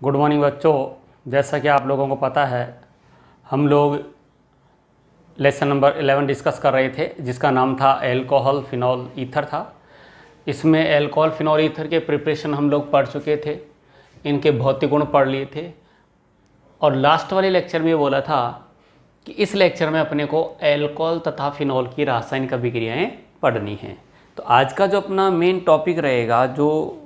Good morning बच्चों। जैसा कि आप लोगों को पता है, हम लोग लेसन नंबर 11 डिस्कस कर रहे थे, जिसका नाम था एल्कोहल फिनॉल ईथर था। इसमें एल्कोहल फिनॉल ईथर के प्रिपरेशन हम लोग पढ़ चुके थे, इनके भौतिक गुण पढ़ लिए थे, और लास्ट वाले लेक्चर में ये बोला था कि इस लेक्चर में अपने को एल्कोहल तथा फिनॉल की रासायनिक अभिक्रियाएँ पढ़नी हैं। तो आज का जो अपना मेन टॉपिक रहेगा, जो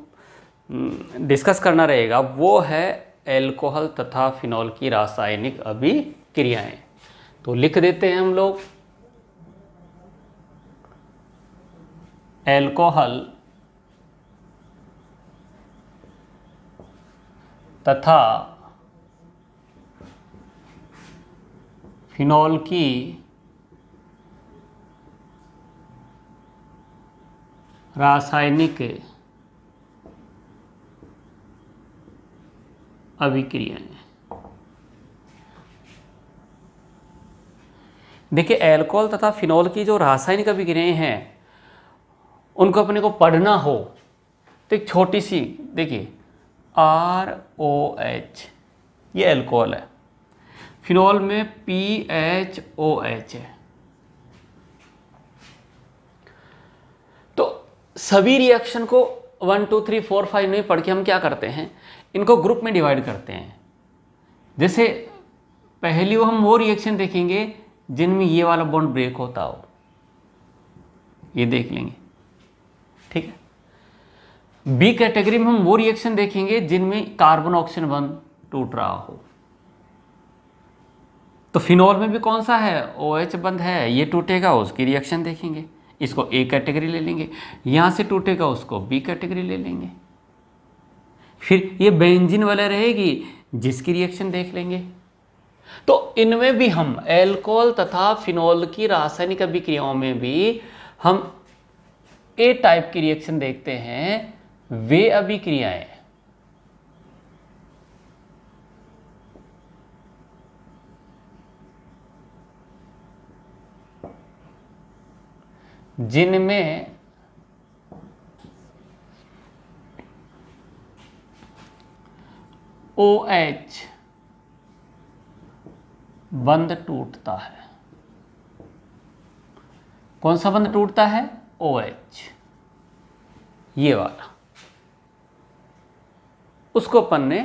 डिस्कस करना रहेगा, वो है एल्कोहल तथा फिनॉल की रासायनिक अभिक्रियाएं। तो लिख देते हैं हम लोग, एल्कोहल तथा फिनॉल की रासायनिक अभिक्रियाएं। देखिए, एल्कोहल तथा फिनॉल की जो रासायनिक अभिक्रियाएं हैं, उनको अपने को पढ़ना हो तो एक छोटी सी देखिए, ROH ये एल्कोहल है, फिनॉल में PHOH है। तो सभी रिएक्शन को 1 2 3 4 5 नहीं पढ़ के हम क्या करते हैं, इनको ग्रुप में डिवाइड करते हैं। जैसे पहली हम वो रिएक्शन देखेंगे जिनमें ये वाला बॉन्ड ब्रेक होता हो, ये देख लेंगे, ठीक है। बी कैटेगरी में हम वो रिएक्शन देखेंगे जिनमें कार्बन ऑक्सीजन बॉन्ड टूट रहा हो। तो फिनॉल में भी कौन सा है, OH बंद है, ये टूटेगा, उसकी रिएक्शन देखेंगे, इसको A कैटेगरी ले लेंगे। यहां से टूटेगा, उसको B कैटेगरी ले लेंगे। फिर ये बेंजीन वाला रहेगी, जिसकी रिएक्शन देख लेंगे। तो इनमें भी हम एल्कोहल तथा फिनॉल की रासायनिक अभिक्रियाओं में भी हम A टाइप की रिएक्शन देखते हैं, वे अभिक्रियाएं जिनमें OH बंध टूटता है। कौन सा बंध टूटता है, OH, ये वाला। उसको अपन ने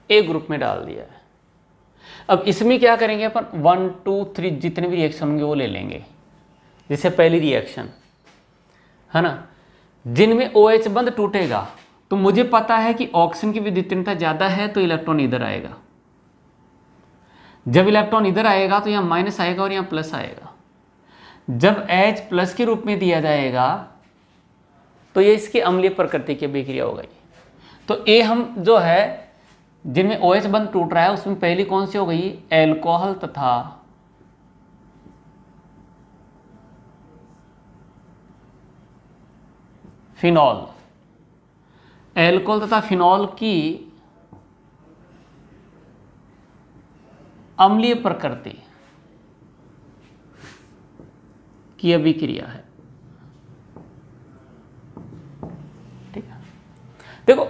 A ग्रुप में डाल दिया है। अब इसमें क्या करेंगे अपन, 1 2 3 जितने भी रिएक्शन होंगे वो ले लेंगे। जैसे पहली रिएक्शन है ना, जिनमें OH बंध टूटेगा, तो मुझे पता है कि ऑक्सीजन की विद्युतीयता ज़्यादा है, तो इलेक्ट्रॉन इधर आएगा। जब इलेक्ट्रॉन इधर आएगा तो यहाँ माइनस आएगा और यहाँ प्लस आएगा। जब H प्लस के रूप में दिया जाएगा तो ये इसकी अम्लीय प्रकृति की अभिक्रिया हो गई। तो A हम जो है जिनमें OH बंध टूट रहा है, उसमें पहली कौन सी हो गई, एल्कोहल तथा फिनॉल। एल्कोहल तथा फिनॉल की अम्लीय प्रकृति की अभिक्रिया है, ठीक है। देखो,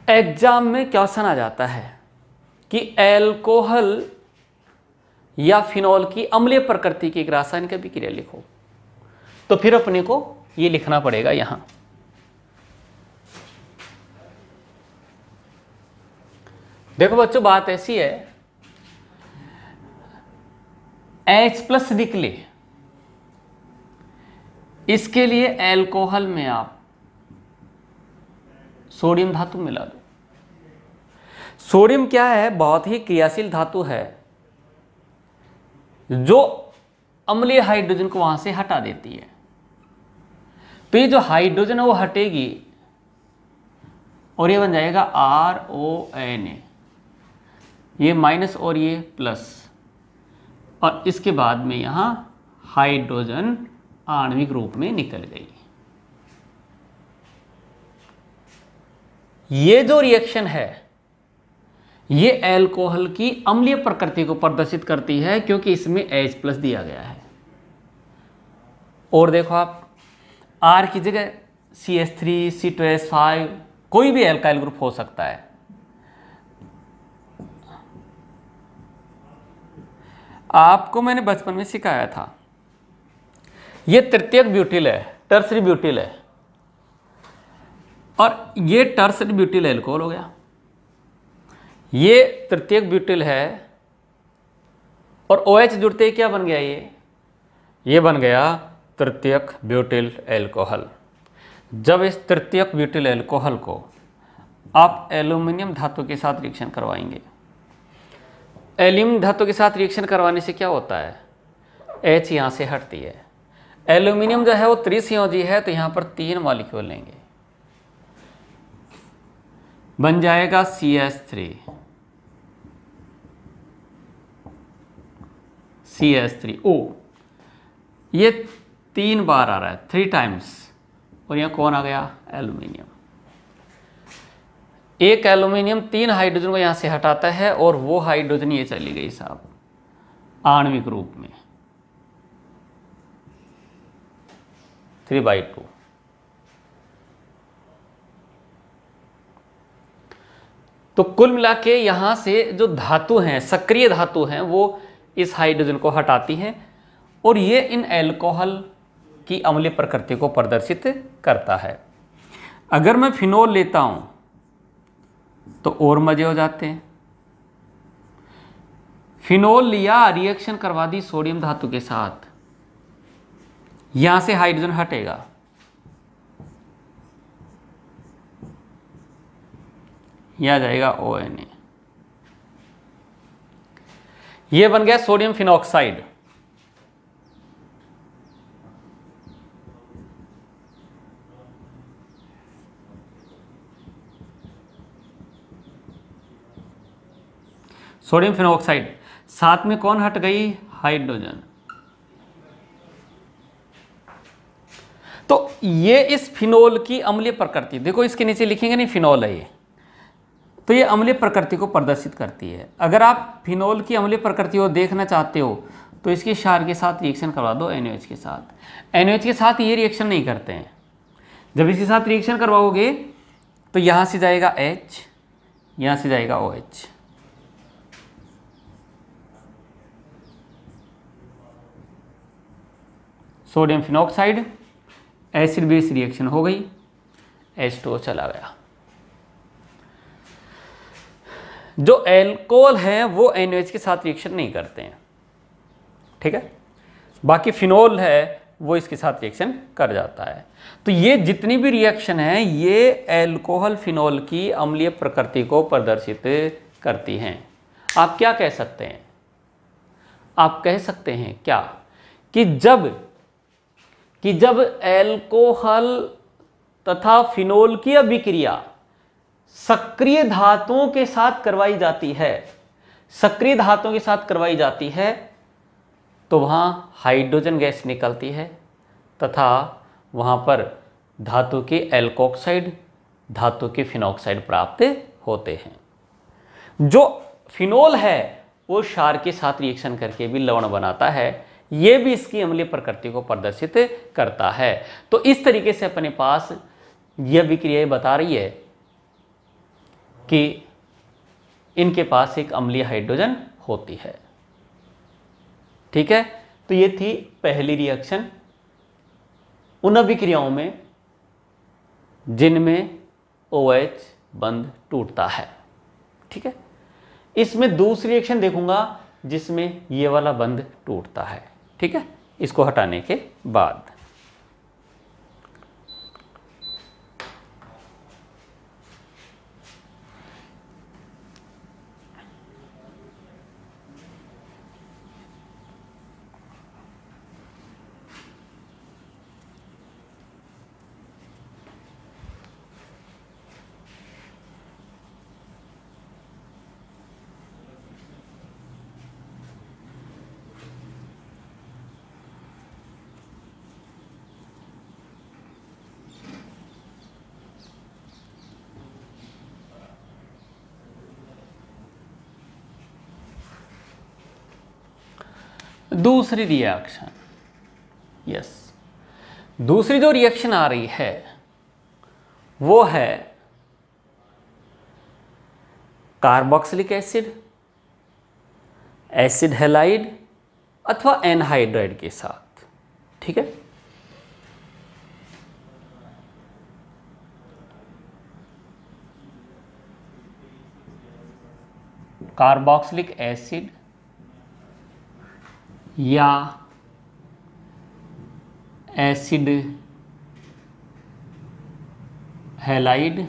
एग्जाम में क्वेश्चन आ जाता है कि एल्कोहल या फिनॉल की अम्लीय प्रकृति की एक रासायनिक अभिक्रिया लिखो, तो फिर अपने को ये लिखना पड़ेगा यहां। देखो बच्चों, बात ऐसी है, H+ निकले, इसके लिए एल्कोहल में आप सोडियम धातु मिला दो। सोडियम क्या है, बहुत ही क्रियाशील धातु है, जो अम्लीय हाइड्रोजन को वहां से हटा देती है। तो ये जो हाइड्रोजन है वो हटेगी और ये बन जाएगा RONA, ये माइनस और ये प्लस, और इसके बाद में यहां हाइड्रोजन आणविक रूप में निकल गई। ये जो रिएक्शन है, ये एल्कोहल की अम्लीय प्रकृति को प्रदर्शित करती है, क्योंकि इसमें H+ दिया गया है। और देखो आप, R की जगह CH3 C2H5 कोई भी एल्काइल ग्रुप हो सकता है। आपको मैंने बचपन में सिखाया था, ये तृतीयक ब्यूटिल है, टर्सरी ब्यूटिल है, और ये टर्सरी ब्यूटिल एल्कोहल हो गया। ये तृतीयक ब्यूटिल है और OH जुड़ते ही क्या बन गया, ये बन गया तृतीयक ब्यूटिल एल्कोहल। जब इस तृतीयक ब्यूटिल एल्कोहल को आप एल्यूमिनियम धातु के साथ रिएक्शन करवाएंगे, एल्यूमिनियम धातु के साथ रिएक्शन करवाने से क्या होता है, H यहाँ से हटती है। एल्यूमिनियम जो है वो त्रिसंयोजी है, तो यहाँ पर 3 मॉलिक्यूल लेंगे, बन जाएगा CH3O। ये 3 बार आ रहा है, 3 टाइम्स, और यहाँ कौन आ गया, एल्यूमिनियम। एक एल्यूमिनियम 3 हाइड्रोजन को यहाँ से हटाता है, और वो हाइड्रोजन ये चली गई साहब आणविक रूप में 3/2। तो कुल मिला के यहाँ से जो धातु हैं, सक्रिय धातु हैं, वो इस हाइड्रोजन को हटाती हैं, और ये इन एल्कोहल की अम्लीय प्रकृति को प्रदर्शित करता है। अगर मैं फिनोल लेता हूँ तो और मजे हो जाते हैं। फिनोल लिया, रिएक्शन करवा दी सोडियम धातु के साथ, यहां से हाइड्रोजन हटेगा, यह आ जाएगा ONA, यह बन गया सोडियम फिनॉक्साइड। सोडियम फिनॉक्साइड, साथ में कौन हट गई, हाइड्रोजन। तो ये इस फिनोल की अम्लीय प्रकृति, देखो इसके नीचे लिखेंगे नहीं फिनोल है ये, तो ये अम्लीय प्रकृति को प्रदर्शित करती है। अगर आप फिनोल की अम्लीय प्रकृति को देखना चाहते हो तो इसके क्षार के साथ रिएक्शन करवा दो NaOH के साथ। NaOH के साथ ये रिएक्शन नहीं करते हैं। जब इसके साथ रिएक्शन करवाओगे तो यहाँ से जाएगा H, यहाँ से जाएगा OH। Sodium phenoxide, acid base reaction हो गई, H2O चला गया। जो एल्कोहल है वो NaOH के साथ रिएक्शन नहीं करते हैं, ठीक है। बाकी फिनोल है वो इसके साथ रिएक्शन कर जाता है। तो ये जितनी भी रिएक्शन है ये एल्कोहल फिनोल की अम्लीय प्रकृति को प्रदर्शित करती हैं। आप क्या कह सकते हैं, आप कह सकते हैं क्या कि जब एल्कोहल तथा फिनोल की अभिक्रिया सक्रिय धातुओं के साथ करवाई जाती है, सक्रिय धातुओं के साथ करवाई जाती है, तो वहां हाइड्रोजन गैस निकलती है तथा वहां पर धातु के एल्कोक्साइड, धातु के फिनॉक्साइड प्राप्त होते हैं। जो फिनोल है वो क्षार के साथ रिएक्शन करके भी लवण बनाता है, ये भी इसकी अम्लीय प्रकृति को प्रदर्शित करता है। तो इस तरीके से अपने पास यह विक्रिया बता रही है कि इनके पास एक अम्लीय हाइड्रोजन होती है, ठीक है। तो ये थी पहली रिएक्शन उन अभिक्रियाओं में जिनमें OH बंध टूटता है, ठीक है। इसमें दूसरी रिएक्शन देखूंगा जिसमें ये वाला बंध टूटता है, ठीक है, इसको हटाने के बाद। दूसरी रिएक्शन, यस, दूसरी जो रिएक्शन आ रही है वो है कार्बोक्सिलिक एसिड, एसिड हैलाइड अथवा एनहाइड्राइड के साथ। ठीक है, कार्बोक्सिलिक एसिड या एसिड हैलाइड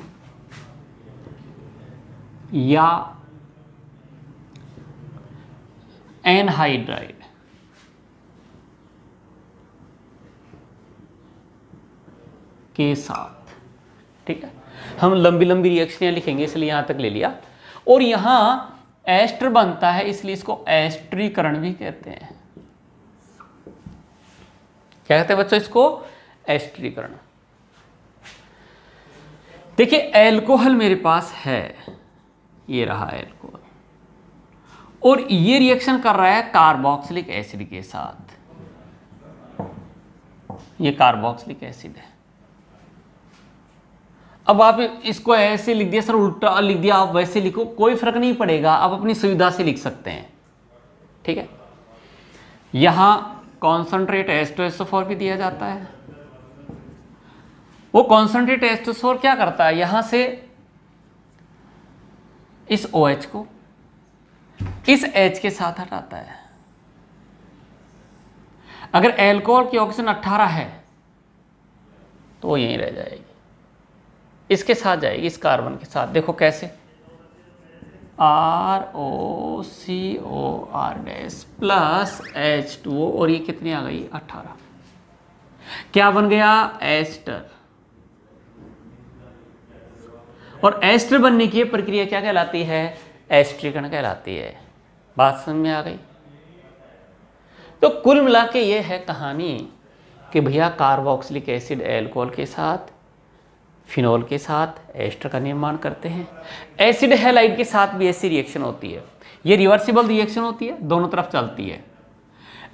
या एनहाइड्राइड के साथ। ठीक है, हम लंबी लंबी रिएक्शन लिखेंगे इसलिए यहां तक ले लिया। और यहां एस्टर बनता है इसलिए इसको एस्टरीकरण भी कहते हैं। क्या कहते हैं बच्चों इसको? एस्टरीकरण। देखिए एल्कोहल मेरे पास है, ये रहा एल्कोहल, और ये रिएक्शन कर रहा है कार्बोक्सिलिक एसिड के साथ। ये कार्बोक्सिलिक एसिड है। अब आप इसको ऐसे लिख दिया सर, उल्टा लिख दिया, आप वैसे लिखो, कोई फर्क नहीं पड़ेगा, आप अपनी सुविधा से लिख सकते हैं। ठीक है, यहां कॉन्सनट्रेट H2SO4 भी दिया जाता है। वो कॉन्सनट्रेट H2SO4 क्या करता है, यहां से इस OH को इस H के साथ हटाता है। अगर एल्कोहल की ऑक्सीजन 18 है तो वो यहीं रह जाएगी, इसके साथ जाएगी, इस कार्बन के साथ। देखो कैसे, ROCOR प्लस H2O, और ये कितनी आ गई 18। क्या बन गया? एस्टर। और एस्टर बनने की प्रक्रिया क्या कहलाती है? एस्टरीकरण कहलाती है। बात समझ में आ गई? तो कुल मिला के ये है कहानी कि भैया कार्बोक्सिलिक एसिड एल्कोहल के साथ, फिनॉल के साथ एस्टर का निर्माण करते हैं। एसिड हैलाइड के साथ भी ऐसी रिएक्शन होती है। ये रिवर्सिबल रिएक्शन होती है, दोनों तरफ चलती है।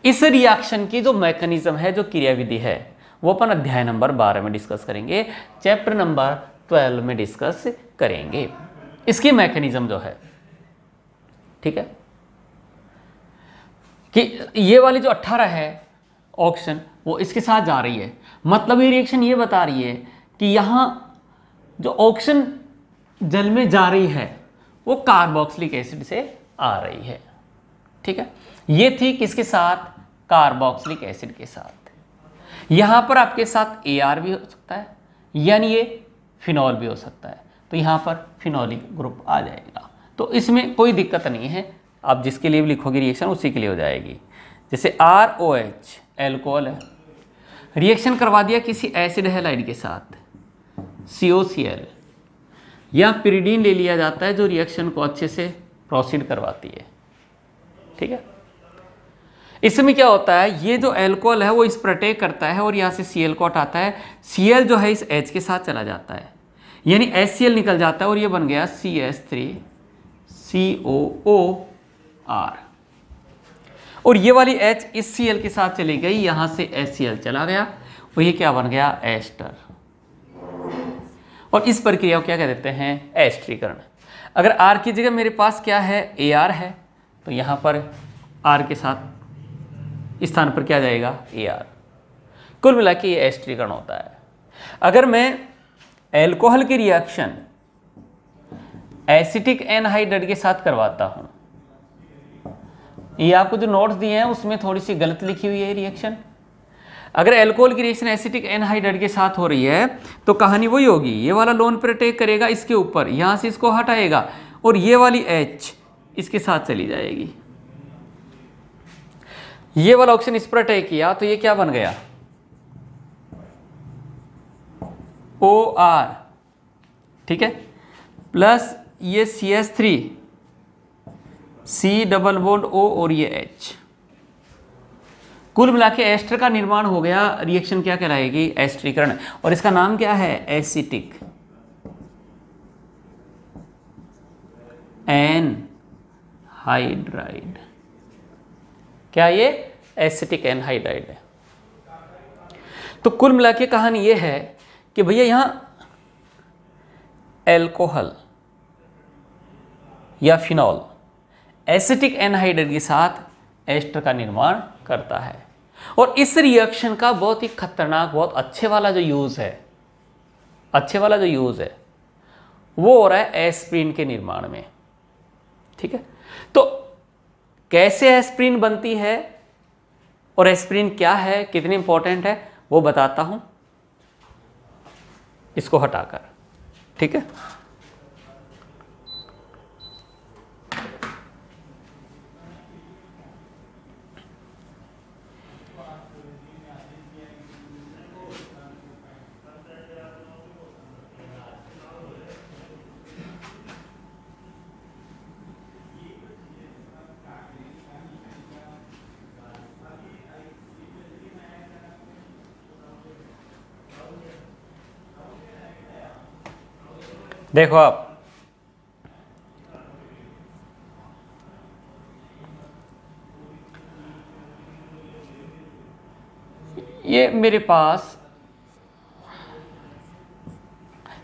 इस रिएक्शन की जो मैकेनिज्म है, जो क्रियाविधि है, वो अपन अध्याय नंबर 12 में डिस्कस करेंगे, चैप्टर नंबर 12 में डिस्कस करेंगे इसकी मैकेनिज्म जो है। ठीक है, कि ये वाली जो 18 है ऑक्सीजन, वो इसके साथ जा रही है। मतलब ये रिएक्शन ये बता रही है कि यहाँ जो ऑक्सीजन जल में जा रही है वो कार्बोक्सिलिक एसिड से आ रही है। ठीक है, ये थी किसके साथ? कार्बोक्सिलिक एसिड के साथ। यहाँ पर आपके साथ AR भी हो सकता है, यानी ये फिनॉल भी हो सकता है, तो यहाँ पर फिनॉलिक ग्रुप आ जाएगा। तो इसमें कोई दिक्कत नहीं है, आप जिसके लिए भी लिखोगे रिएक्शन उसी के लिए हो जाएगी। जैसे ROH एल्कोहल है, रिएक्शन करवा दिया किसी एसिड हैलाइड के साथ, COCl, या पिरिडीन ले लिया जाता है जो रिएक्शन को अच्छे से प्रोसीड करवाती है। ठीक है, इसमें क्या होता है, ये जो एल्कोहल है वो इस पर अटैक करता है और यहाँ से Cl को हटाता है। Cl जो है इस H के साथ चला जाता है, यानी HCl निकल जाता है और ये बन गया CH3COOR, और ये वाली H इस Cl के साथ चली गई, यहाँ से HCl चला गया और ये क्या बन गया? एस्टर। और इस प्रक्रिया को क्या कह देते हैं? एस्टरीकरण। अगर R की जगह मेरे पास क्या है? AR है, तो यहाँ पर R के साथ इस स्थान पर क्या जाएगा? AR। कुल मिला के ये एस्टरीकरण होता है। अगर मैं एल्कोहल की रिएक्शन एसिटिक एनहाइड्राइड के साथ करवाता हूँ, ये आपको जो नोट्स दिए हैं उसमें थोड़ी सी गलत लिखी हुई है रिएक्शन। अगर एल्कोहल की रिएक्शन एसिटिक एनहाइड्राइड के साथ हो रही है तो कहानी वही होगी, ये वाला लोन पर अटैक करेगा इसके ऊपर, यहाँ से इसको हटाएगा और ये वाली H इसके साथ चली जाएगी। ये वाला ऑक्सीजन इस पर अटैक किया तो ये क्या बन गया? OR। ठीक है, प्लस ये CH3 C double bond O और ये H। कुल मिला के एस्टर का निर्माण हो गया। रिएक्शन क्या कहलाएगी? एस्टरीकरण। और इसका नाम क्या है? Acetic anhydride. क्या ये? एसिटिक एनहाइड्राइड है। तो कुल मिला के कहानी ये है कि भैया यहाँ एल्कोहल या फिनॉल एसिटिक एनहाइड्राइड के साथ एस्टर का निर्माण करता है। और इस रिएक्शन का बहुत ही खतरनाक, बहुत अच्छे वाला जो यूज़ है, वो हो रहा है एस्प्रिन के निर्माण में। ठीक है, तो कैसे एस्प्रिन बनती है और एस्प्रिन क्या है, कितनी इंपॉर्टेंट है, वो बताता हूं इसको हटाकर। ठीक है, देखो आप, ये मेरे पास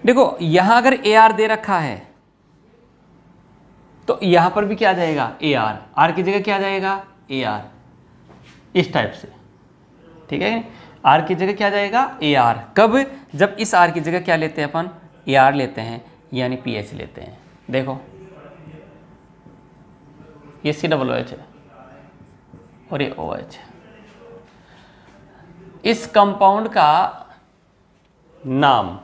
देखो, यहां अगर AR दे रखा है तो यहां पर भी क्या आ जाएगा, AR, R की जगह क्या आ जाएगा, AR, इस टाइप से। ठीक है, R की जगह क्या आ जाएगा, AR। कब, जब इस R की जगह क्या लेते हैं अपन, AR लेते हैं, यानी PH लेते हैं। देखो ये COOH है और ये OH है। इस कंपाउंड का नाम,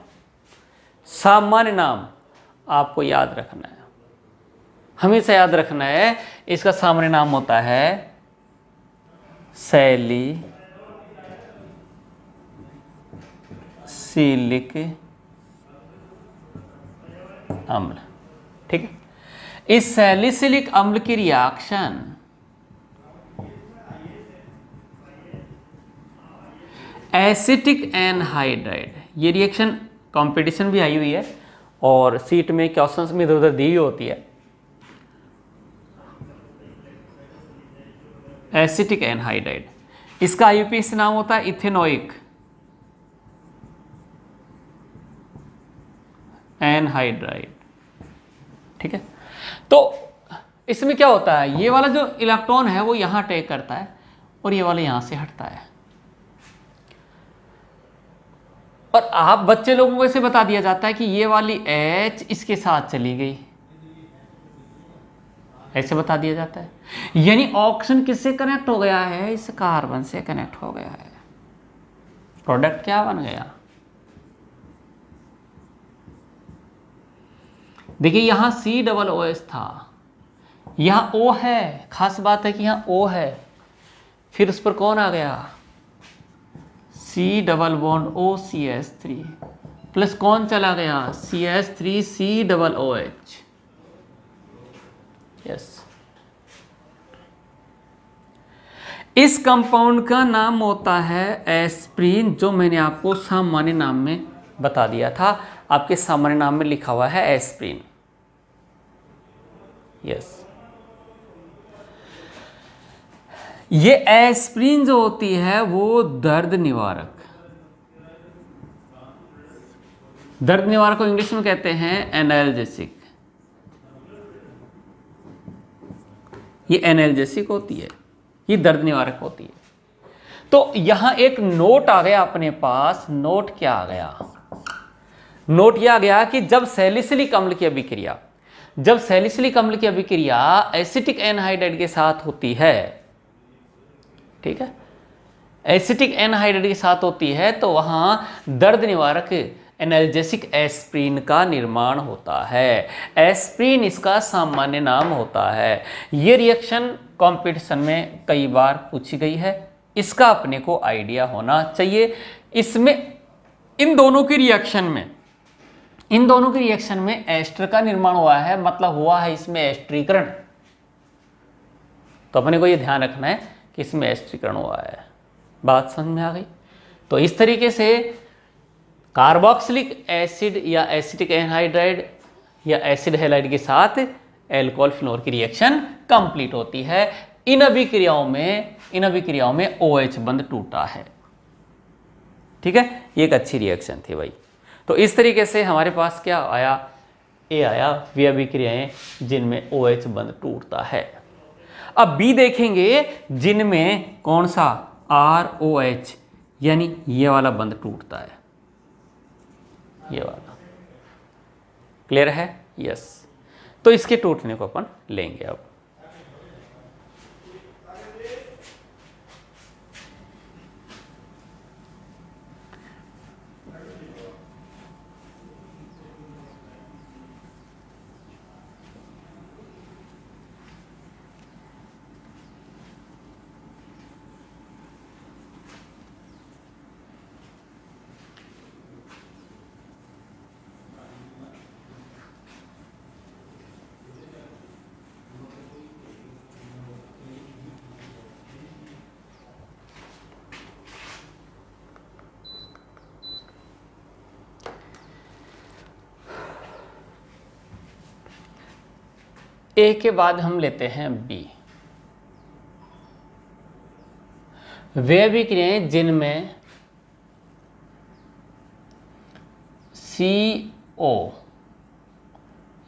सामान्य नाम आपको याद रखना है, हमेशा याद रखना है। इसका सामान्य नाम होता है सैलिसिलिक अम्ल। ठीक है, इस सैलिसिलिक अम्ल की रिएक्शन एसिटिक एनहाइड्राइड, ये रिएक्शन कंपटीशन भी आई हुई है और सीट में क्वेश्चंस में इधर उधर दी हुई होती है। एसिटिक एनहाइड्राइड, इसका IUPAC नाम होता है इथेनोइक एनहाइड्राइड। ठीक है, तो इसमें क्या होता है, ये वाला जो इलेक्ट्रॉन है वो यहां अटैक करता है और ये वाला यहां से हटता है। और आप बच्चे लोगों को ऐसे बता दिया जाता है कि ये वाली H इसके साथ चली गई, ऐसे बता दिया जाता है। यानी ऑक्सीजन किससे कनेक्ट हो गया है, इस कार्बन से कनेक्ट हो गया है। प्रोडक्ट क्या बन गया, देखिए यहां COOH था, यहां O है। खास बात है कि यहां O है, फिर उस पर कौन आ गया, C++OCH3 प्लस कौन चला गया, CH3COOH। यस, इस कंपाउंड का नाम होता है एस्प्रिन, जो मैंने आपको सामान्य नाम में बता दिया था। आपके सामान्य नाम में लिखा हुआ है एस्प्रिन। यस, ये एस्प्रिन जो होती है वो दर्द निवारक, दर्द निवारक को इंग्लिश में कहते हैं एनाल्जेसिक। ये एनाल्जेसिक होती है, ये दर्द निवारक होती है। तो यहां एक नोट आ गया अपने पास। नोट क्या आ गया, नोट यह आ गया कि जब सैलिसिलिक अम्ल की अभिक्रिया, जब सैलिसिलिक अम्ल की अभिक्रिया एसिटिक एनहाइड्राइड के साथ होती है, ठीक है, एसिटिक एनहाइड्राइड के साथ होती है, तो वहां दर्द निवारक एनाल्जेसिक एस्प्रिन का निर्माण होता है। एस्प्रिन इसका सामान्य नाम होता है। यह रिएक्शन कंपटीशन में कई बार पूछी गई है, इसका अपने को आइडिया होना चाहिए। इसमें इन दोनों की रिएक्शन में एस्टर का निर्माण हुआ है, मतलब हुआ है इसमें एस्टरीकरण। तो अपने को ये ध्यान रखना है कि इसमें एस्टरीकरण हुआ है। बात समझ में आ गई। तो इस तरीके से कार्बोक्सिलिक एसिड या एसिटिक एनहाइड्राइड या एसिड हैलाइड के साथ एल्कोहल फिनोल की रिएक्शन कंप्लीट होती है। इन अभिक्रियाओं में OH बंध टूटा है। ठीक है, ये एक अच्छी रिएक्शन थी भाई। तो इस तरीके से हमारे पास क्या आया, ए आया वे अभिक्रियाएं जिनमें OH बंध टूटता है। अब बी देखेंगे जिनमें कौन सा ROH यानी ये वाला बंध टूटता है, ये वाला। क्लियर है? यस। तो इसके टूटने को अपन लेंगे अब। ए के बाद हम लेते हैं बी। वे अभिक्रियाएं जिनमें CO,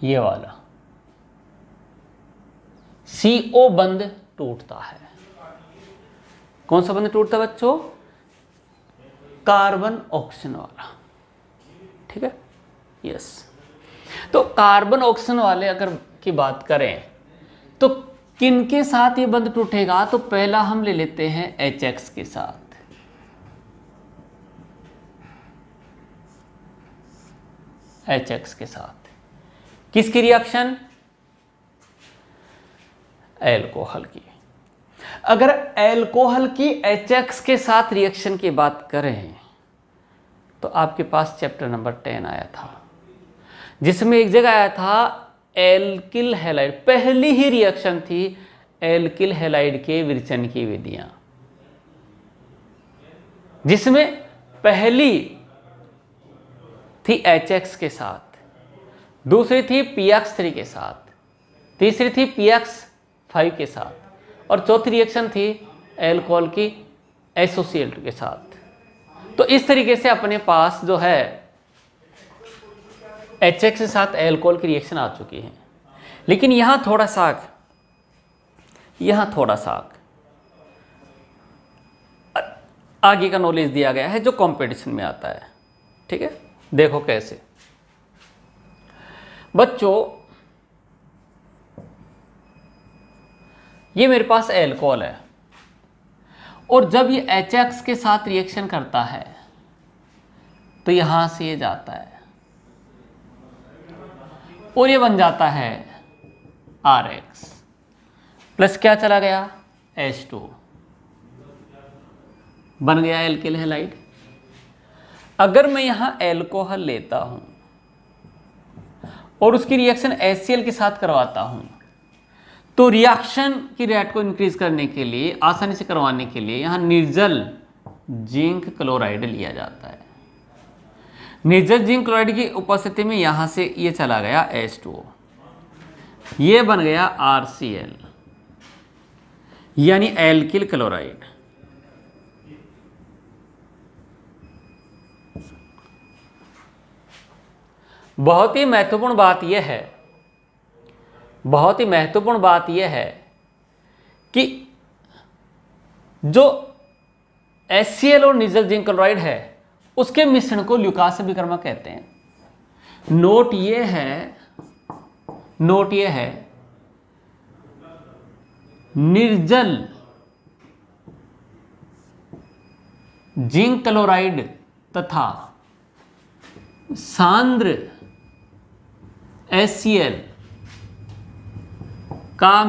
ये वाला CO बंध टूटता है। कौन सा बंध टूटता है बच्चों? कार्बन ऑक्सीजन वाला। ठीक है? यस। तो कार्बन ऑक्सीजन वाले अगर की बात करें तो किनके साथ ये बंध टूटेगा? तो पहला हम ले लेते हैं HX के साथ। HX के साथ किसकी रिएक्शन? एल्कोहल की। अगर एल्कोहल की HX के साथ रिएक्शन की बात करें तो आपके पास चैप्टर नंबर 10 आया था, जिसमें एक जगह आया था एल्किल हैलाइड। पहली ही रिएक्शन थी एल्किल हैलाइड के विरचन की विधियां, जिसमें पहली थी HX के साथ, दूसरी थी PX3 के साथ, तीसरी थी PX5 के साथ और चौथी रिएक्शन थी एल्कोहल की एसोसिएट के साथ। तो इस तरीके से अपने पास जो है HX के साथ एल्कोहल की रिएक्शन आ चुकी है। लेकिन यहां थोड़ा सा आगे का नॉलेज दिया गया है जो कंपटीशन में आता है। ठीक है? देखो कैसे बच्चों, ये मेरे पास एल्कोहल है और जब ये HX के साथ रिएक्शन करता है तो यहां से ये जाता है और ये बन जाता है RX प्लस क्या चला गया? H2 बन गया एल्किल हैलाइड। अगर मैं यहां एल्कोहल लेता हूं और उसकी रिएक्शन HCl के साथ करवाता हूं तो रिएक्शन की रेट को इंक्रीज करने के लिए, आसानी से करवाने के लिए यहां निर्जल जिंक क्लोराइड लिया जाता है। निर्जल जिंक क्लोराइड की उपस्थिति में यहां से ये चला गया H2O, ये बन गया RCl यानी एल्किल क्लोराइड। बहुत ही महत्वपूर्ण बात यह है कि जो HCl और निर्जल जिंक क्लोराइड है उसके मिश्रण को ल्यूकास अभिकर्मक कहते हैं। नोट ये है निर्जल जिंक क्लोराइड तथा सांद्र HCl का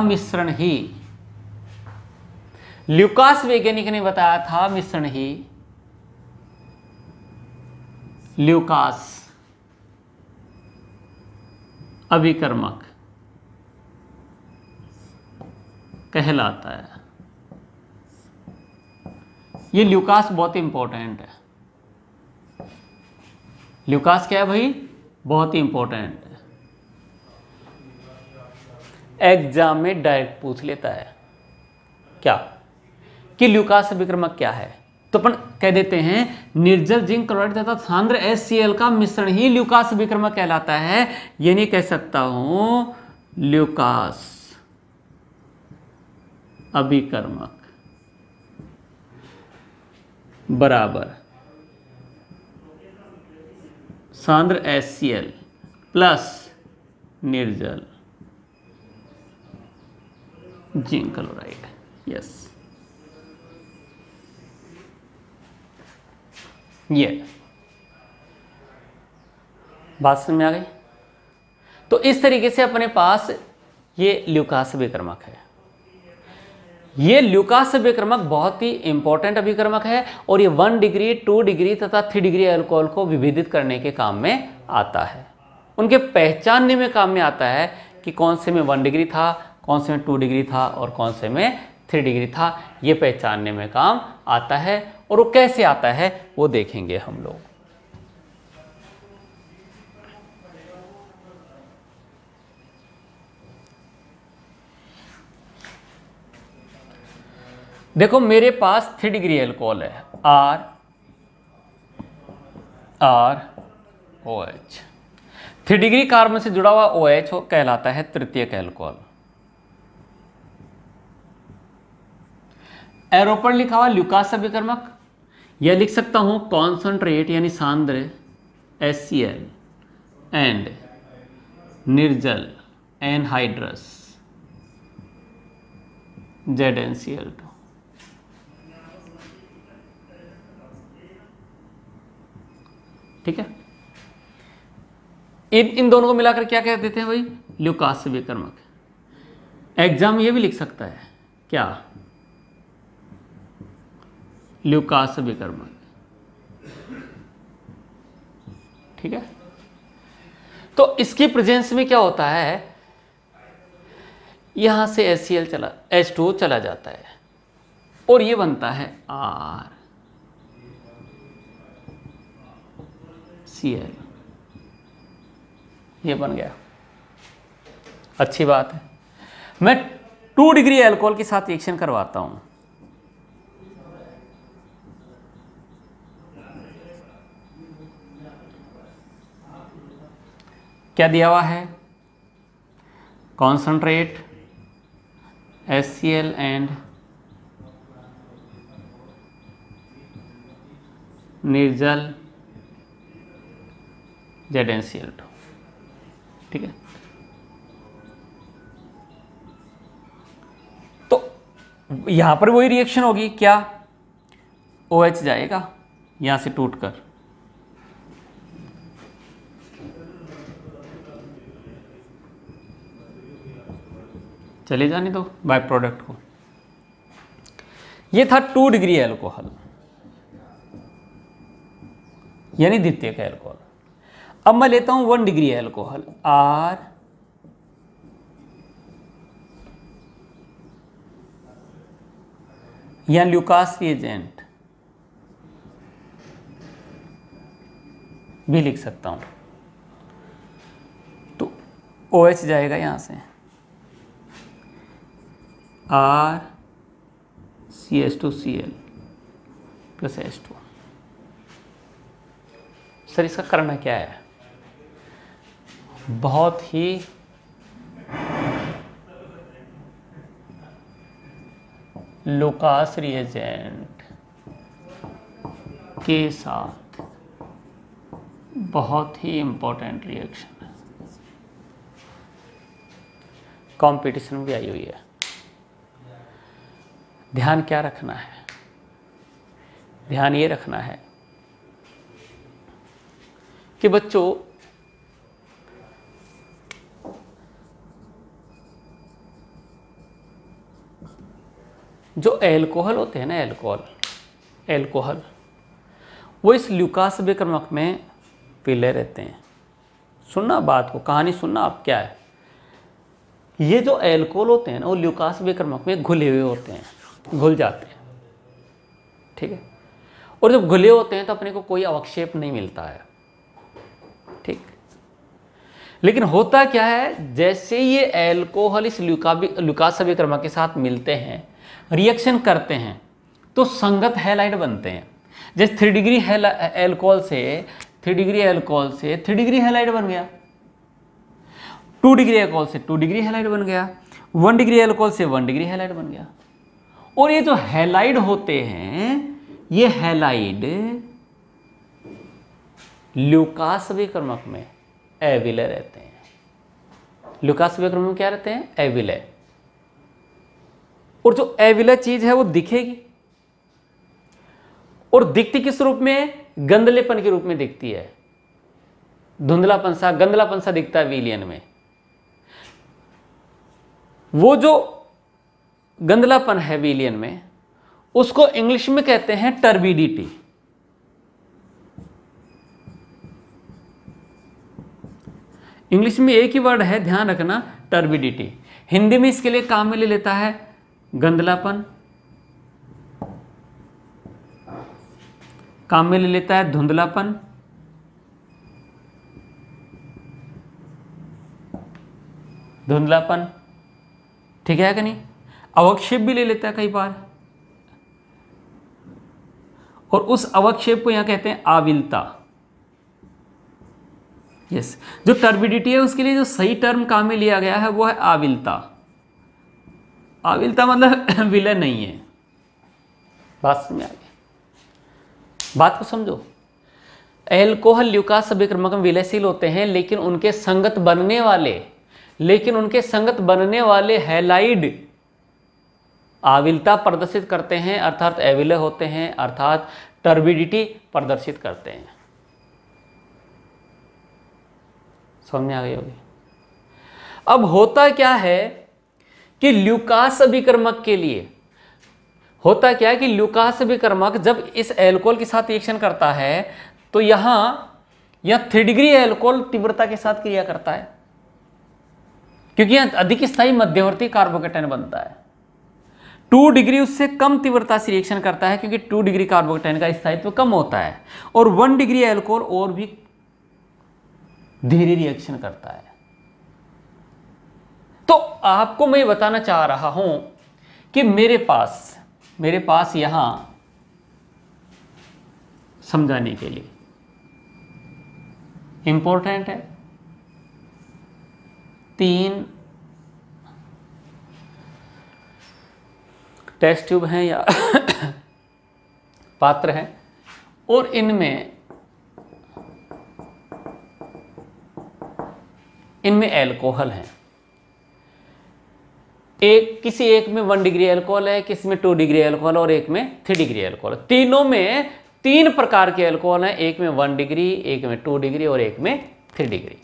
मिश्रण ही, ल्यूकास वैज्ञानिक ने बताया था, मिश्रण ही ल्यूकास अभिकर्मक कहलाता है। ये ल्यूकास बहुत इंपॉर्टेंट है। ल्यूकास क्या है भाई? बहुत ही इंपॉर्टेंट है। एग्जाम में डायरेक्ट पूछ लेता है क्या कि ल्यूकास अभिकर्मक क्या है। तो अपन कह देते हैं निर्जल जिंक क्लोराइड तथा सांद्र HCl का मिश्रण ही ल्यूकास अभिकर्मक कहलाता है। ये नहीं कह सकता हूं ल्यूकास अभिकर्मक बराबर सांद्र HCl प्लस निर्जल जिंक क्लोराइड। यस, ये बात समझ में आ गई। तो इस तरीके से अपने पास ये ल्यूकास अभिकर्मक है। ये ल्यूकास अभिकर्मक बहुत ही इंपॉर्टेंट अभिकर्मक है और ये 1 डिग्री 2 डिग्री तथा 3 डिग्री अल्कोहल को विभेदित करने के काम में आता है। उनके पहचानने में काम में आता है कि कौन से में 1 डिग्री था, कौन से में 2 डिग्री था और कौन से में 3 डिग्री था। ये पहचानने में काम आता है और वो कैसे आता है वो देखेंगे हम लोग। देखो मेरे पास 3 डिग्री अल्कोहल है ROH। 3 डिग्री कार्बन से जुड़ा हुआ OH कहलाता है तृतीयक अल्कोहल। एरो पर लिखा हुआ ल्यूकास अभिकर्मक, यह लिख सकता हूं कॉन्संट्रेट यानी सांद्र HCl एंड निर्जल एनहाइड्रस ZnCl2। ठीक है, इन दोनों को मिलाकर क्या कह देते हैं भाई, ल्यूकास अभिकर्मक। एग्जाम ये भी लिख सकता है क्या, ल्यूकास अभिकर्मक। ठीक है, तो इसकी प्रेजेंस में क्या होता है, यहां से HCl चला H2O चला जाता है और ये बनता है RCl। ये बन गया, अच्छी बात है। मैं 2 डिग्री अल्कोहल के साथ रिएक्शन करवाता हूं। क्या दिया हुआ है, कॉन्संट्रेट HCl एंड निर्जल ZnCl2। ठीक है, तो यहां पर वही रिएक्शन होगी क्या, OH जाएगा यहां से टूटकर, चले जाने दो बाय प्रोडक्ट को। ये था 2 डिग्री अल्कोहल यानी द्वितीयक अल्कोहल। अब मैं लेता हूं 1 डिग्री अल्कोहल R या ल्यूकास रिएजेंट भी लिख सकता हूं। तो OH जाएगा यहां से RCH2Cl प्लस H2। सर इसका करना क्या है, बहुत ही ल्यूकास रिएजेंट के साथ बहुत ही इंपॉर्टेंट रिएक्शन है, कंपटीशन में भी आई हुई है। ध्यान क्या रखना है, ध्यान ये रखना है कि बच्चों जो एल्कोहल होते हैं ना, एल्कोहल वो इस ल्यूकास अभिकर्मक में पीले रहते हैं। सुनना बात को, कहानी सुनना आप, क्या है ये जो एल्कोहल होते हैं ना वो ल्यूकास अभिकर्मक में घुले हुए होते हैं, घुल जाते हैं। ठीक है, और जब घुले होते हैं तो अपने को कोई अवक्षेप नहीं मिलता है। ठीक, लेकिन होता क्या है, जैसे ये एल्कोहल इस ल्यूकास अभिकर्मक के साथ मिलते हैं, रिएक्शन करते हैं, तो संगत हैलाइड बनते हैं। जैसे 3 डिग्री एल्कोहल से 3 डिग्री एल्कोहल से 3 डिग्री हैलाइड बन गया, 2 डिग्री एल्कोहल से 2 डिग्री हैलाइड बन गया, 1 डिग्री एल्कोहल से 1 डिग्री हैलाइड बन गया। और ये जो हैलाइड होते हैं, ये हैलाइड ल्यूकास विक्रमक में एविलय रहते हैं। ल्यूकास विक्रमक में क्या रहते हैं? एविलय। और जो एविलय चीज है वो दिखेगी, और दिखती किस रूप में? गंधलेपन के रूप में दिखती है। धुंधलापन सा, गंधलापन सा दिखता है विलियन में। वो जो गंधलापन है विलियन में, उसको इंग्लिश में कहते हैं टर्बिडिटी। इंग्लिश में एक ही वर्ड है, ध्यान रखना, टर्बिडिटी। हिंदी में इसके लिए काम में ले लेता है गंधलापन, काम में ले लेता है धुंधलापन, धुंधलापन, ठीक है कि नहीं? अवक्षेप भी ले लेता है कई बार, और उस अवक्षेप को यहां कहते हैं आविलता। यस, जो टर्बिडिटी है उसके लिए जो सही टर्म काम में लिया गया है वो है आविलता। आविलता मतलब विलय नहीं है। बात समझ आ गई? बात को समझो। एल्कोहल ल्यूकास विक्रमक में विलयशील होते हैं, लेकिन उनके संगत बनने वाले हैलाइड आविलता प्रदर्शित करते हैं, अर्थात एविलय होते हैं, अर्थात टर्बिडिटी प्रदर्शित करते हैं। समझ में आ गई होगी? अब होता क्या है कि ल्यूकास अभिकर्मक के लिए होता क्या है कि ल्यूकास अभिकर्मक जब इस एल्कोहल के साथ रिएक्शन करता है तो यहां 3 डिग्री एल्कोहल तीव्रता के साथ क्रिया करता है, क्योंकि यहां अधिक स्थायी मध्यवर्ती कार्बोकेटायन बनता है। 2 डिग्री उससे कम तीव्रता से रिएक्शन करता है, क्योंकि 2 डिग्री कार्बोकेटायन का स्थायित्व कम होता है, और 1 डिग्री एल्कोहल और भी धीरे रिएक्शन करता है। तो आपको मैं बताना चाह रहा हूं कि मेरे पास यहां समझाने के लिए इंपॉर्टेंट है 3 टेस्ट ट्यूब हैं या पात्र हैं, और इनमें एल्कोहल है। किसी एक में 1 डिग्री एल्कोहल है, किसी में 2 डिग्री एल्कोहल और एक में 3 डिग्री एल्कोहल। तीनों में 3 प्रकार के एल्कोहल हैं, एक में 1 डिग्री, एक में 2 डिग्री और एक में 3 डिग्री।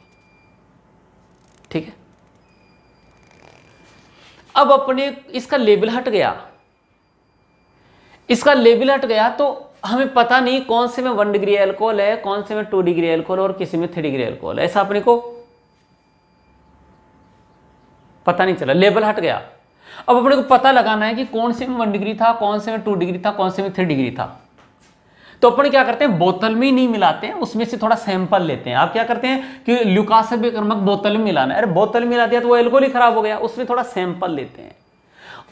ठीक है। अब अपने इसका लेबल हट गया, तो हमें पता नहीं कौन से में 1 डिग्री एल्कोहल है, कौन से में 2 डिग्री एल्कोहल और किसी में 3 डिग्री एल्कोहल है। ऐसा अपने को पता नहीं चला, लेबल हट गया। अब अपने को पता लगाना है कि कौन से में 1 डिग्री था, कौन से में 2 डिग्री था, कौन से में 3 डिग्री था। तो अपन क्या करते हैं, बोतल में ही नहीं मिलाते हैं, उसमें से थोड़ा सैंपल लेते हैं। आप क्या करते हैं कि ल्यूकास अभिकर्मक बोतल में मिलाना है, अरे बोतल में मिला दिया तो वो एल्कोहल ही खराब हो गया, उसमें थोड़ा सैंपल लेते हैं,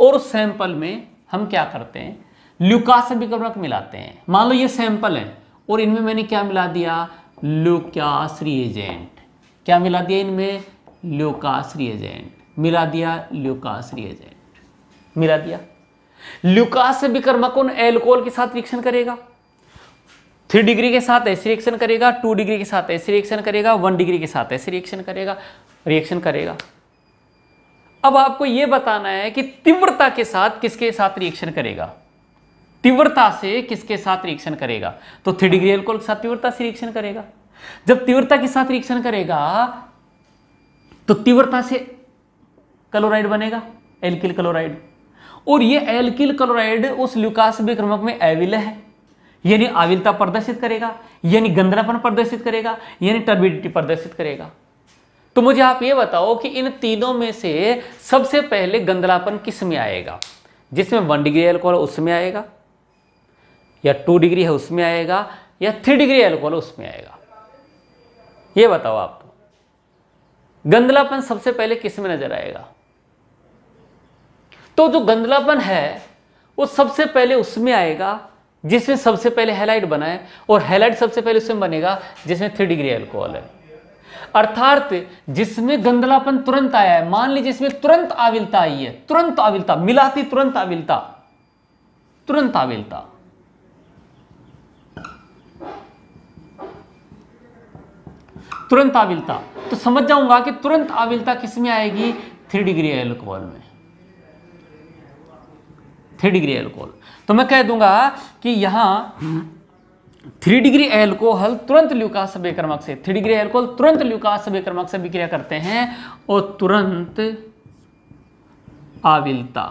और उस सैंपल में हम क्या करते हैं, ल्यूकास अभिकर्मक मिलाते हैं। मान लो ये सैंपल है और इनमें मैंने क्या मिला दिया, ल्यूकास रिएजेंट। क्या मिला दिया इनमें, ल्यूकास रिएजेंट मिला दिया, ल्यूकास रिएजेंट मिला दिया। ल्यूकास अभिकर्मक उन एल्कोहल के साथ रिएक्शन करेगा, 3 डिग्री के साथ ऐसे रिएक्शन करेगा, 2 डिग्री के साथ ऐसे रिएक्शन करेगा, 1 डिग्री के साथ ऐसे रिएक्शन करेगा। अब आपको यह बताना है कि तीव्रता के साथ किसके साथ रिएक्शन करेगा, तीव्रता से किसके साथ रिएक्शन करेगा। तो 3 डिग्री एल्कोहल के साथ तीव्रता से रिएक्शन करेगा। जब तीव्रता के साथ रिएक्शन करेगा तो तीव्रता से क्लोराइड बनेगा, एल्किल क्लोराइड, और ये एल्किल क्लोराइड उस ल्यूकास अभिकर्मक में एविलय है, यानी आविलता प्रदर्शित करेगा, यानी गंधलापन प्रदर्शित करेगा, यानी टर्बिडिटी प्रदर्शित करेगा। तो मुझे आप ये बताओ कि इन तीनों में से सबसे पहले गंधलापन किस में आएगा, जिसमें 1 डिग्री एल्कोहल उसमें आएगा, या 2 डिग्री है उसमें आएगा, या 3 डिग्री एल्कोहल उसमें आएगा। ये बताओ आप, गंधलापन सबसे पहले किस में नजर आएगा। तो जो गंधलापन है वो सबसे पहले उसमें आएगा जिसमें सबसे पहले हैलाइड बना है, और हैलाइड सबसे पहले उसमें बनेगा जिसमें 3 डिग्री अल्कोहल है। अर्थात जिसमें गंधलापन तुरंत आया है, मान लीजिए इसमें तुरंत आविलता आई है, तुरंत आविलता मिलाती, तुरंत आविलता, तुरंत आविलता, तुरंत आविलता, तो समझ जाऊंगा कि तुरंत आविलता किसमें आएगी? 3 डिग्री अल्कोहल में, 3 डिग्री अल्कोहल। तो मैं कह दूंगा कि यहां 3 डिग्री अल्कोहल तुरंत ल्यूकास अभिकर्मक से, 3 डिग्री अल्कोहल तुरंत ल्यूकास अभिकर्मक से विक्रिया करते हैं और तुरंत आविलता,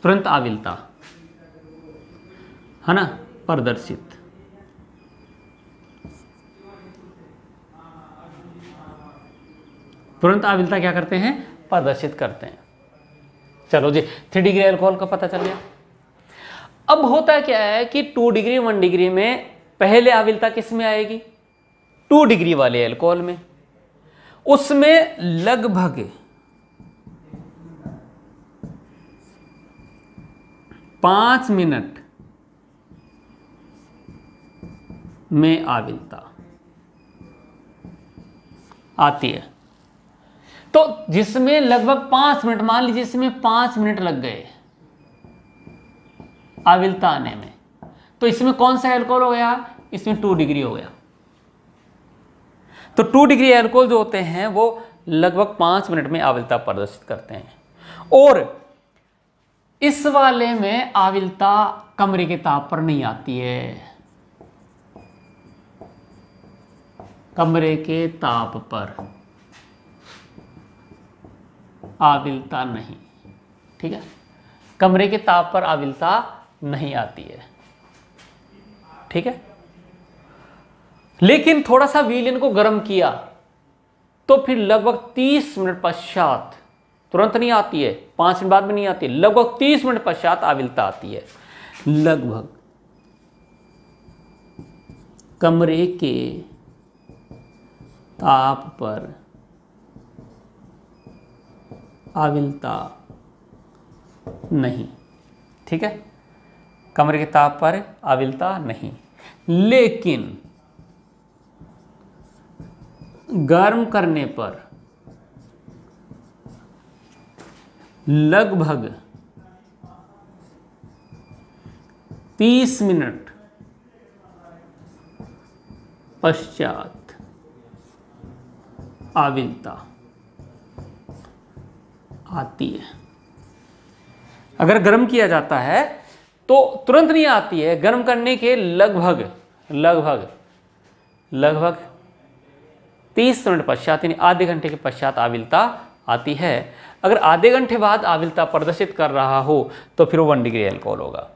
तुरंत आविलता है ना प्रदर्शित, तुरंत आविलता क्या करते हैं? प्रदर्शित करते हैं। चलो जी, 3 डिग्री अल्कोहल का पता चल गया। अब होता क्या है कि 2 डिग्री 1 डिग्री में पहले आविलता किस में आएगी? 2 डिग्री वाले अल्कोहल में। उसमें लगभग 5 मिनट में आविलता आती है। तो जिसमें लगभग 5 मिनट, मान लीजिए इसमें 5 मिनट लग गए आविलता आने में, तो इसमें कौन सा अल्कोहल हो गया? इसमें 2 डिग्री हो गया। तो 2 डिग्री अल्कोहल जो होते हैं वो लगभग 5 मिनट में आविलता प्रदर्शित करते हैं। और इस वाले में आविलता कमरे के ताप पर नहीं आती है, कमरे के ताप पर आविलता नहीं, ठीक है, कमरे के ताप पर आविलता नहीं आती है, ठीक है। लेकिन थोड़ा सा विलयन को गर्म किया तो फिर लगभग 30 मिनट पश्चात, तुरंत नहीं आती है, 5 मिनट बाद में नहीं आती है, लगभग 30 मिनट पश्चात आविलता आती है। लगभग कमरे के ताप पर आविलता नहीं, ठीक है, कमरे के ताप पर आविलता नहीं। लेकिन गर्म करने पर लगभग 30 मिनट पश्चात आविलता आती है। अगर गर्म किया जाता है तो तुरंत नहीं आती है, गर्म करने के लगभग 30 मिनट पश्चात, यानी आधे घंटे के पश्चात आविलता आती है। अगर आधे घंटे बाद आविलता प्रदर्शित कर रहा हो तो फिर वो 1 डिग्री अल्कोहल होगा।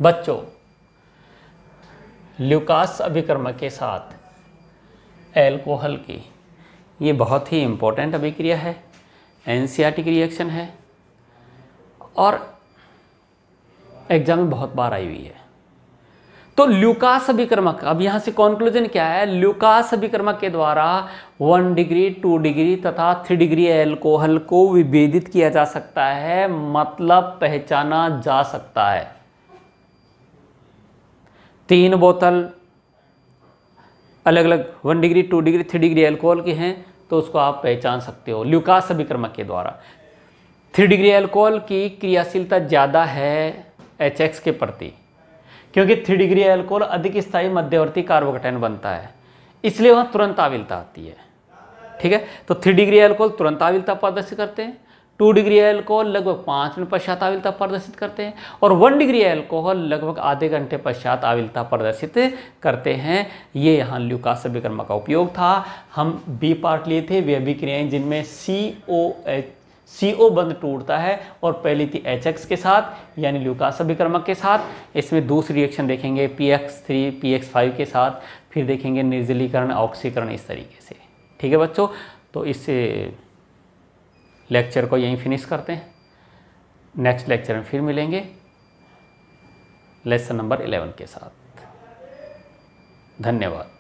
बच्चों, ल्यूकास अभिकर्मक के साथ अल्कोहल की ये बहुत ही इंपॉर्टेंट अभिक्रिया है, एनसीईआरटी की रिएक्शन है और एग्जाम में बहुत बार आई हुई है। तो ल्यूकास अभिकर्मक, अब यहां से कॉन्क्लूजन क्या है? ल्यूकास अभिकर्मक के द्वारा 1 डिग्री, 2 डिग्री तथा 3 डिग्री अल्कोहल को विभेदित किया जा सकता है, मतलब पहचाना जा सकता है। 3 बोतल अलग अलग 1 डिग्री, 2 डिग्री, 3 डिग्री अल्कोहल के हैं तो उसको आप पहचान सकते हो ल्यूकास अभिकर्मक के द्वारा। 3 डिग्री अल्कोहल की क्रियाशीलता ज़्यादा है HX के प्रति, क्योंकि 3 डिग्री अल्कोहल अधिक स्थायी मध्यवर्ती कार्बोकेटायन बनता है, इसलिए वहाँ तुरंत आविलता आती है, ठीक है। तो 3 डिग्री अल्कोहल तुरंत आविलता प्रदर्शित करते हैं, 2 डिग्री अल्कोहल लगभग 5 मिनट पश्चात आविलता प्रदर्शित करते हैं और 1 डिग्री अल्कोहल लगभग आधे घंटे पश्चात आविलता प्रदर्शित करते हैं। ये यहाँ ल्यूकास अभिकर्मक का उपयोग था। हम बी पार्ट लिए थे, वे अभिक्रियाएं जिनमें CO बंध टूटता है और पहली थी HX के साथ यानी ल्यूकास अभिकर्मक के साथ। इसमें दूसरी रिएक्शन देखेंगे PX3 PX5 के साथ, फिर देखेंगे निर्जलीकरण, ऑक्सीकरण, इस तरीके से, ठीक है बच्चों। तो इस लेक्चर को यहीं फिनिश करते हैं, नेक्स्ट लेक्चर में फिर मिलेंगे लेसन नंबर 11 के साथ। धन्यवाद।